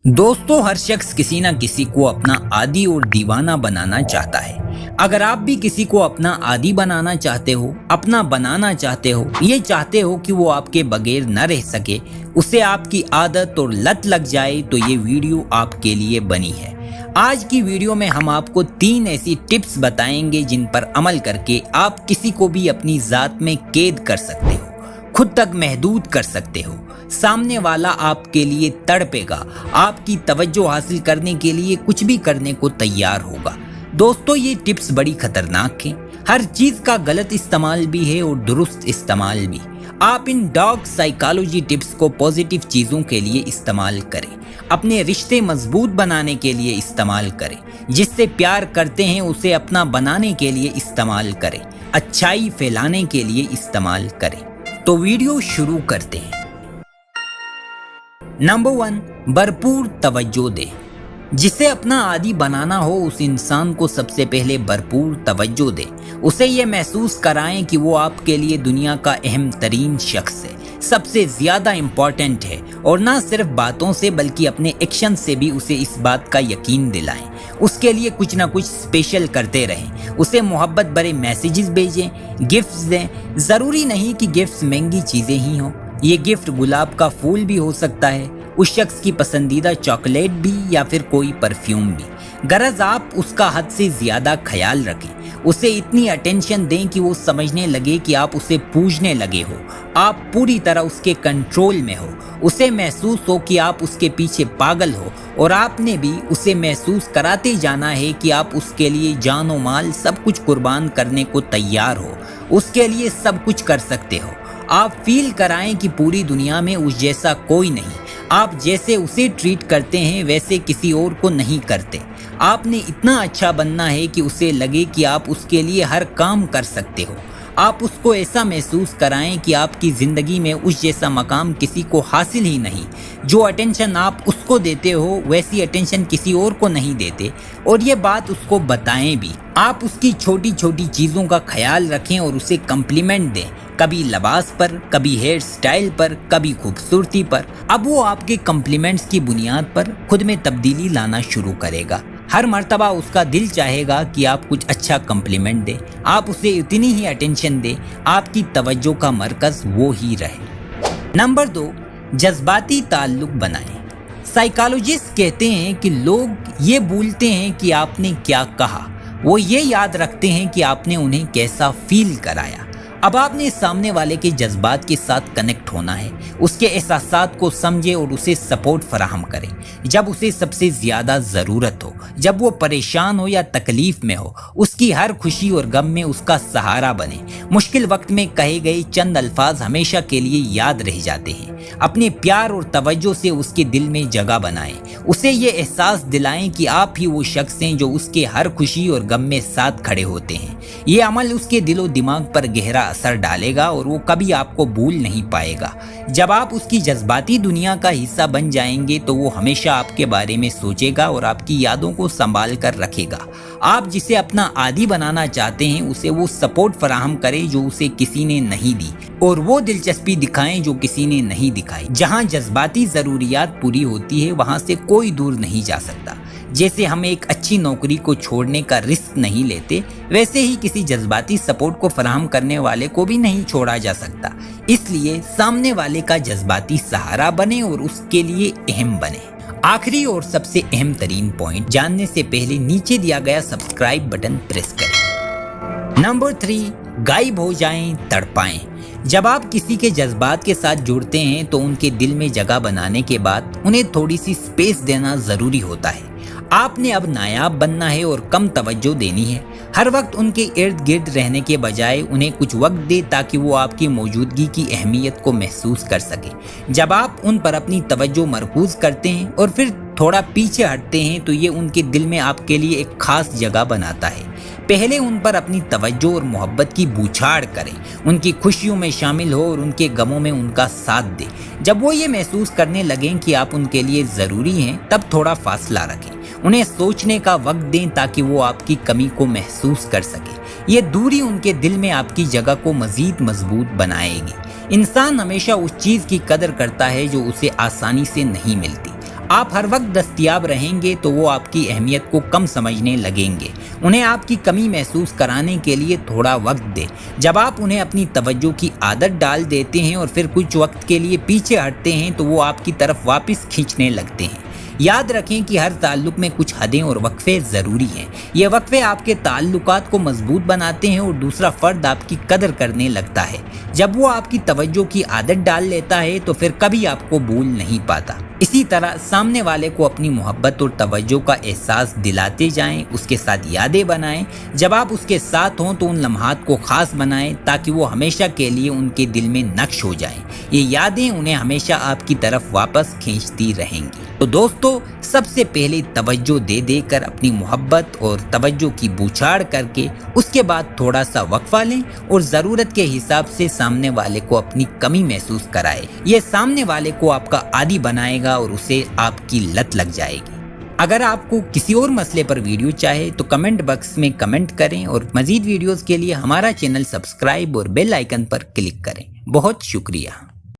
दोस्तों, हर शख्स किसी ना किसी को अपना आदी और दीवाना बनाना चाहता है। अगर आप भी किसी को अपना आदी बनाना चाहते हो, अपना बनाना चाहते हो, ये चाहते हो कि वो आपके बगैर न रह सके, उसे आपकी आदत और लत लग जाए, तो ये वीडियो आपके लिए बनी है। आज की वीडियो में हम आपको 3 ऐसी टिप्स बताएंगे जिन पर अमल करके आप किसी को भी अपनी ज़ात में कैद कर सकते हो, खुद तक महदूद कर सकते हो। सामने वाला आपके लिए तड़पेगा, आपकी तवज्जो हासिल करने के लिए कुछ भी करने को तैयार होगा। दोस्तों, ये टिप्स बड़ी खतरनाक हैं। हर चीज़ का गलत इस्तेमाल भी है और दुरुस्त इस्तेमाल भी। आप इन डार्क साइकोलॉजी टिप्स को पॉजिटिव चीज़ों के लिए इस्तेमाल करें, अपने रिश्ते मजबूत बनाने के लिए इस्तेमाल करें, जिससे प्यार करते हैं उसे अपना बनाने के लिए इस्तेमाल करें, अच्छाई फैलाने के लिए इस्तेमाल करें। तो वीडियो शुरू करते हैं। नंबर 1, भरपूर तवज्जो दे। जिसे अपना आदी बनाना हो, उस इंसान को सबसे पहले भरपूर तवज्जो दे। उसे ये महसूस कराएं कि वो आपके लिए दुनिया का अहम तरीन शख्स है, सबसे ज़्यादा इम्पॉर्टेंट है। और ना सिर्फ बातों से बल्कि अपने एक्शन से भी उसे इस बात का यकीन दिलाएं। उसके लिए कुछ ना कुछ स्पेशल करते रहें, उसे मोहब्बत भरे मैसेजेस भेजें, गिफ्ट्स दें। ज़रूरी नहीं कि गिफ्ट्स महंगी चीज़ें ही हों, ये गिफ्ट गुलाब का फूल भी हो सकता है, उस शख्स की पसंदीदा चॉकलेट भी, या फिर कोई परफ्यूम भी। गरज आप उसका हद से ज़्यादा ख्याल रखें, उसे इतनी अटेंशन दें कि वो समझने लगे कि आप उसे पूजने लगे हो, आप पूरी तरह उसके कंट्रोल में हो। उसे महसूस हो कि आप उसके पीछे पागल हो, और आपने भी उसे महसूस कराते जाना है कि आप उसके लिए जान और माल सब कुछ कुर्बान करने को तैयार हो, उसके लिए सब कुछ कर सकते हो। आप फील कराएं कि पूरी दुनिया में उस जैसा कोई नहीं, आप जैसे उसे ट्रीट करते हैं वैसे किसी और को नहीं करते। आपने इतना अच्छा बनना है कि उसे लगे कि आप उसके लिए हर काम कर सकते हो। आप उसको ऐसा महसूस कराएं कि आपकी ज़िंदगी में उस जैसा मकाम किसी को हासिल ही नहीं। जो अटेंशन आप उसको देते हो, वैसी अटेंशन किसी और को नहीं देते। और ये बात उसको बताएं भी। आप उसकी छोटी छोटी चीज़ों का ख्याल रखें और उसे कम्प्लीमेंट दें, कभी लिबास पर, कभी हेयर स्टाइल पर, कभी खूबसूरती पर। अब वो आपके कम्प्लीमेंट्स की बुनियाद पर खुद में तब्दीली लाना शुरू करेगा। हर मर्तबा उसका दिल चाहेगा कि आप कुछ अच्छा कम्प्लीमेंट दें, आप उसे उतनी ही अटेंशन दें, आपकी तवज्जो का मरकज़ वो ही रहे। नंबर 2, जज्बाती ताल्लुक बनाएं। साइकोलॉजिस्ट कहते हैं कि लोग ये भूलते हैं कि आपने क्या कहा, वो ये याद रखते हैं कि आपने उन्हें कैसा फील कराया। अब आपने सामने वाले के जज्बात के साथ कनेक्ट होना है, उसके एहसासात को समझे और उसे सपोर्ट फराहम करें जब उसे सबसे ज़्यादा ज़रूरत हो, जब वो परेशान हो या तकलीफ़ में हो। उसकी हर खुशी और गम में उसका सहारा बने। मुश्किल वक्त में कहे गए चंद अल्फाज हमेशा के लिए याद रह जाते हैं। अपने प्यार और तवज्जो से उसके दिल में जगह बनाएं, उसे ये एहसास दिलाएं कि आप ही वो शख्स हैं जो उसके हर खुशी और गम में साथ खड़े होते हैं। ये अमल उसके दिलो दिमाग पर गहरा असर डालेगा और वो कभी आपको भूल नहीं पाएगा। जब आप उसकी जज्बाती दुनिया का हिस्सा बन जाएंगे तो वो हमेशा आपके बारे में सोचेगा और आपकी यादों को संभाल कर रखेगा। आप जिसे अपना आदी बनाना चाहते हैं, उसे वो सपोर्ट फराहम करें जो उसे किसी ने नहीं दी, और वो दिलचस्पी दिखाएं जो किसी ने नहीं दिखाई। जहां जज्बाती ज़रूरियात पूरी होती है, वहां से कोई दूर नहीं जा सकता। जैसे हम एक अच्छी नौकरी को छोड़ने का रिस्क नहीं लेते, वैसे ही किसी जज्बाती सपोर्ट को फराहम करने वाले को भी नहीं छोड़ा जा सकता। इसलिए सामने वाले का जज्बाती सहारा बने और उसके लिए अहम बने। आखिरी और सबसे अहम तरीन पॉइंट जानने से पहले नीचे दिया गया सब्सक्राइब बटन प्रेस करें। नंबर 3, गायब हो जाएं, तड़पाएं। जब आप किसी के जज्बात के साथ जुड़ते हैं तो उनके दिल में जगह बनाने के बाद उन्हें थोड़ी सी स्पेस देना ज़रूरी होता है। आपने अब नायाब बनना है और कम तवज्जो देनी है। हर वक्त उनके इर्द गिर्द रहने के बजाय उन्हें कुछ वक्त दे ताकि वो आपकी मौजूदगी की अहमियत को महसूस कर सके। जब आप उन पर अपनी तवज्जो मरकूज करते हैं और फिर थोड़ा पीछे हटते हैं तो ये उनके दिल में आपके लिए एक खास जगह बनाता है। पहले उन पर अपनी तवज्जो और मोहब्बत की बूछाड़ करें, उनकी खुशियों में शामिल हो और उनके गमों में उनका साथ दें। जब वो ये महसूस करने लगें कि आप उनके लिए ज़रूरी हैं, तब थोड़ा फासला रखें, उन्हें सोचने का वक्त दें ताकि वो आपकी कमी को महसूस कर सके। ये दूरी उनके दिल में आपकी जगह को मज़ीद मजबूत बनाएगी। इंसान हमेशा उस चीज़ की कदर करता है जो उसे आसानी से नहीं मिलती। आप हर वक्त दस्तयाब रहेंगे तो वो आपकी अहमियत को कम समझने लगेंगे। उन्हें आपकी कमी महसूस कराने के लिए थोड़ा वक्त दें। जब आप उन्हें अपनी तवज्जो की आदत डाल देते हैं और फिर कुछ वक्त के लिए पीछे हटते हैं तो वो आपकी तरफ वापस खींचने लगते हैं। याद रखें कि हर ताल्लुक में कुछ हदें और वक्फे ज़रूरी हैं। ये वक्फे आपके ताल्लुकात को मजबूत बनाते हैं और दूसरा फ़र्द आपकी कदर करने लगता है। जब वो आपकी तवज्जो की आदत डाल लेता है तो फिर कभी आपको भूल नहीं पाता। इसी तरह सामने वाले को अपनी मोहब्बत और तवज्जो का एहसास दिलाते जाएं, उसके साथ यादें बनाएं। जब आप उसके साथ हों तो उन लम्हात को ख़ास बनाएं ताकि वो हमेशा के लिए उनके दिल में नक्श हो जाएं। ये यादें उन्हें हमेशा आपकी तरफ वापस खींचती रहेंगी। तो दोस्तों, सबसे पहले तवज्जो दे देकर अपनी मोहब्बत और तवज्जो की बौछार करके उसके बाद थोड़ा सा वक्फा लें और ज़रूरत के हिसाब से सामने वाले को अपनी कमी महसूस कराएं। ये सामने वाले को आपका आदी बनाएगा और उसे आपकी लत लग जाएगी। अगर आपको किसी और मसले पर वीडियो चाहे तो कमेंट बॉक्स में कमेंट करें और मज़ीद वीडियोज़ के लिए हमारा चैनल सब्सक्राइब और बेल आइकन पर क्लिक करें। बहुत शुक्रिया।